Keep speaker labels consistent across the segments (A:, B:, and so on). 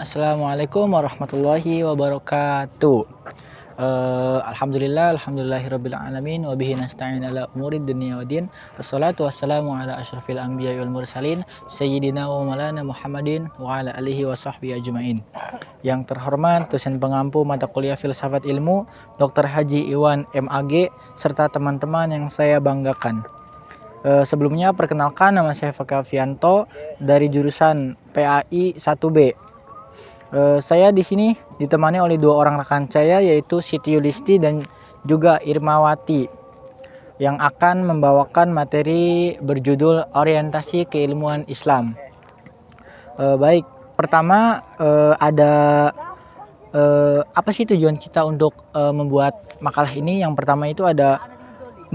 A: Assalamualaikum warahmatullahi wabarakatuh. Alhamdulillahirabbil alamin wa bihi nasta'in ala umurid dunya waddin. Wassalatu wassalamu ala asyrafil anbiya'i wal mursalin sayyidina wa maulana Muhammadin wa ala alihi wa sahbihi ajmain. Yang terhormat dosen pengampu mata kuliah filsafat ilmu Dr. Haji Iwan MAG serta teman-teman yang saya banggakan. Sebelumnya perkenalkan, nama saya Fakavianto dari jurusan PAI 1B. Saya di sini ditemani oleh dua orang rekan saya, yaitu Siti Yulisti dan juga Irmawati, yang akan membawakan materi berjudul orientasi keilmuan Islam. Baik, pertama ada apa sih tujuan kita untuk membuat makalah ini? Yang pertama itu ada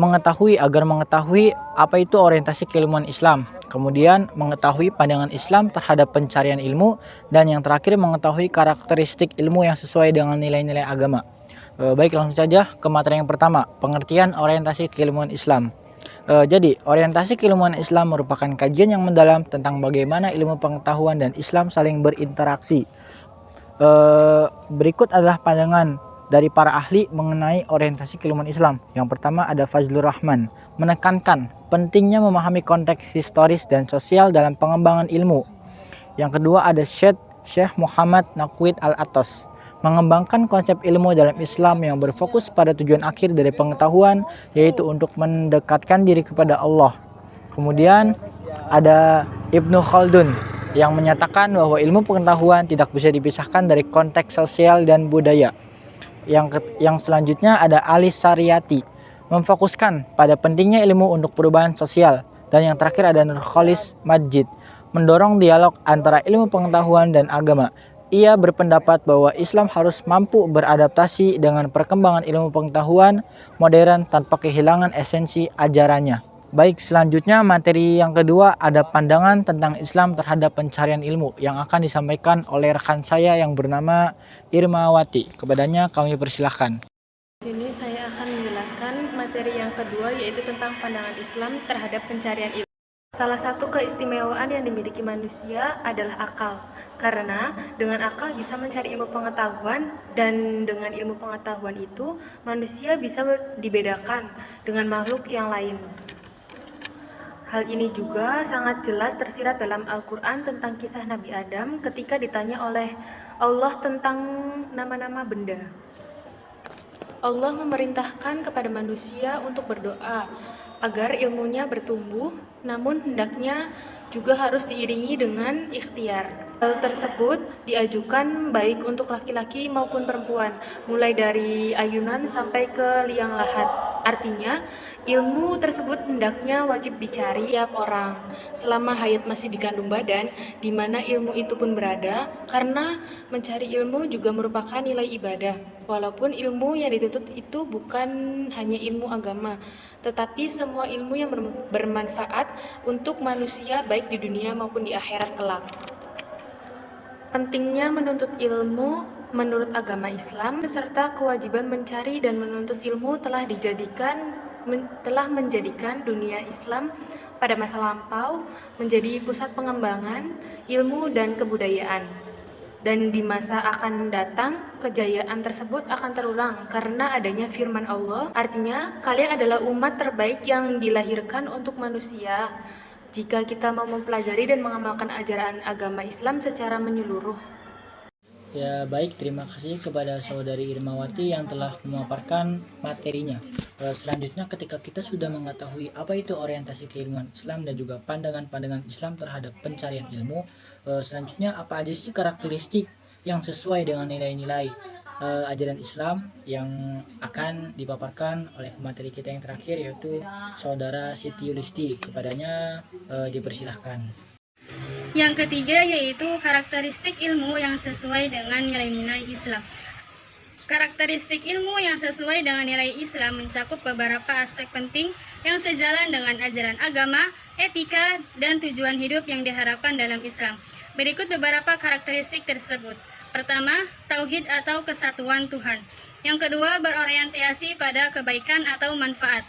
A: mengetahui apa itu orientasi keilmuan Islam, kemudian mengetahui pandangan Islam terhadap pencarian ilmu, dan yang terakhir mengetahui karakteristik ilmu yang sesuai dengan nilai-nilai agama. Baik, langsung saja ke materi yang pertama, pengertian orientasi keilmuan Islam. Jadi, orientasi keilmuan Islam merupakan kajian yang mendalam tentang bagaimana ilmu pengetahuan dan Islam saling berinteraksi. Berikut adalah pandangan dari para ahli mengenai orientasi keilmuan Islam. Yang pertama ada Fazlur Rahman, menekankan pentingnya memahami konteks historis dan sosial dalam pengembangan ilmu. Yang kedua ada Syekh Muhammad Naqwid Al-Atas, mengembangkan konsep ilmu dalam Islam yang berfokus pada tujuan akhir dari pengetahuan, yaitu untuk mendekatkan diri kepada Allah. Kemudian ada Ibnu Khaldun, yang menyatakan bahwa ilmu pengetahuan tidak bisa dipisahkan dari konteks sosial dan budaya. Yang selanjutnya ada Ali Sariyati, memfokuskan pada pentingnya ilmu untuk perubahan sosial. Dan yang terakhir ada Nurkholis Majid, mendorong dialog antara ilmu pengetahuan dan agama. Ia berpendapat bahwa Islam harus mampu beradaptasi dengan perkembangan ilmu pengetahuan modern tanpa kehilangan esensi ajarannya. Baik, selanjutnya materi yang kedua ada pandangan tentang Islam terhadap pencarian ilmu yang akan disampaikan oleh rekan saya yang bernama Irmawati. Kepadanya kami persilahkan.
B: Di sini saya akan menjelaskan materi yang kedua, yaitu tentang pandangan Islam terhadap pencarian ilmu. Salah satu keistimewaan yang dimiliki manusia adalah akal. Karena dengan akal bisa mencari ilmu pengetahuan, dan dengan ilmu pengetahuan itu manusia bisa dibedakan dengan makhluk yang lain. Hal ini juga sangat jelas tersirat dalam Al-Quran tentang kisah Nabi Adam ketika ditanya oleh Allah tentang nama-nama benda. Allah memerintahkan kepada manusia untuk berdoa agar ilmunya bertumbuh, namun hendaknya juga harus diiringi dengan ikhtiar. Hal tersebut diajukan baik untuk laki-laki maupun perempuan, mulai dari ayunan sampai ke liang lahat. Artinya, ilmu tersebut hendaknya wajib dicari tiap orang selama hayat masih dikandung badan, di mana ilmu itu pun berada, karena mencari ilmu juga merupakan nilai ibadah. Walaupun ilmu yang dituntut itu bukan hanya ilmu agama, tetapi semua ilmu yang bermanfaat untuk manusia baik di dunia maupun di akhirat kelak. Pentingnya menuntut ilmu menurut agama Islam serta kewajiban mencari dan menuntut ilmu telah menjadikan dunia Islam pada masa lampau menjadi pusat pengembangan ilmu dan kebudayaan. Dan di masa akan datang, kejayaan tersebut akan terulang karena adanya firman Allah. Artinya, kalian adalah umat terbaik yang dilahirkan untuk manusia. Jika kita mau mempelajari dan mengamalkan ajaran agama Islam secara menyeluruh.
A: Ya baik, terima kasih kepada saudari Irmawati yang telah memaparkan materinya. Selanjutnya, ketika kita sudah mengetahui apa itu orientasi keilmuan Islam dan juga pandangan-pandangan Islam terhadap pencarian ilmu, selanjutnya apa aja sih karakteristik yang sesuai dengan nilai-nilai ajaran Islam yang akan dipaparkan oleh pemateri kita yang terakhir, yaitu saudara Siti Yulisti. Kepadanya dipersilahkan.
C: Yang ketiga yaitu karakteristik ilmu yang sesuai dengan nilai-nilai Islam. Karakteristik ilmu yang sesuai dengan nilai Islam mencakup beberapa aspek penting yang sejalan dengan ajaran agama, etika, dan tujuan hidup yang diharapkan dalam Islam. Berikut beberapa karakteristik tersebut. Pertama, tauhid atau kesatuan Tuhan. Yang kedua, berorientasi pada kebaikan atau manfaat.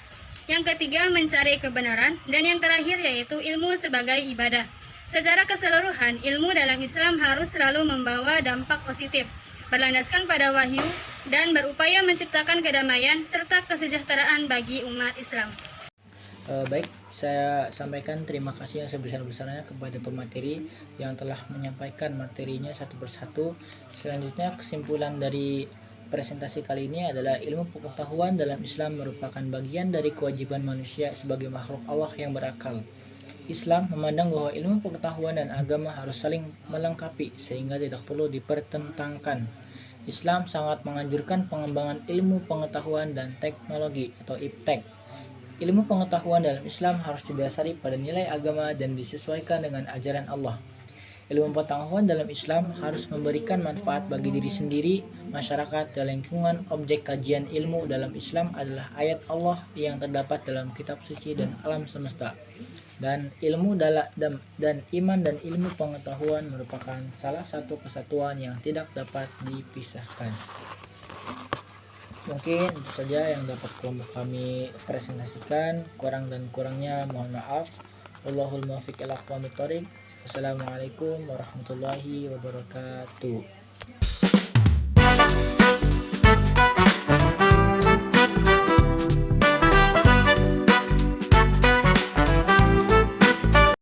C: Yang ketiga, mencari kebenaran. Dan yang terakhir yaitu ilmu sebagai ibadah. Secara keseluruhan, ilmu dalam Islam harus selalu membawa dampak positif, berlandaskan pada wahyu, dan berupaya menciptakan kedamaian serta kesejahteraan bagi umat Islam.
A: Baik, saya sampaikan terima kasih yang sebesar-besarnya kepada pemateri yang telah menyampaikan materinya satu persatu. Selanjutnya, kesimpulan dari presentasi kali ini adalah ilmu pengetahuan dalam Islam merupakan bagian dari kewajiban manusia sebagai makhluk Allah yang berakal. Islam memandang bahwa ilmu pengetahuan dan agama harus saling melengkapi sehingga tidak perlu dipertentangkan. Islam sangat menganjurkan pengembangan ilmu pengetahuan dan teknologi atau IPTEK. Ilmu pengetahuan dalam Islam harus didasari pada nilai agama dan disesuaikan dengan ajaran Allah. Ilmu pengetahuan dalam Islam harus memberikan manfaat bagi diri sendiri, masyarakat, dan lingkungan. Objek kajian ilmu dalam Islam adalah ayat Allah yang terdapat dalam kitab suci dan alam semesta. Dan iman dan ilmu pengetahuan merupakan salah satu kesatuan yang tidak dapat dipisahkan. Mungkin itu saja yang dapat kelompok kami presentasikan. Kurang dan kurangnya mohon maaf. Wallahul muwaffiq ila aqwamit thoriq. Wassalamualaikum warahmatullahi wabarakatuh.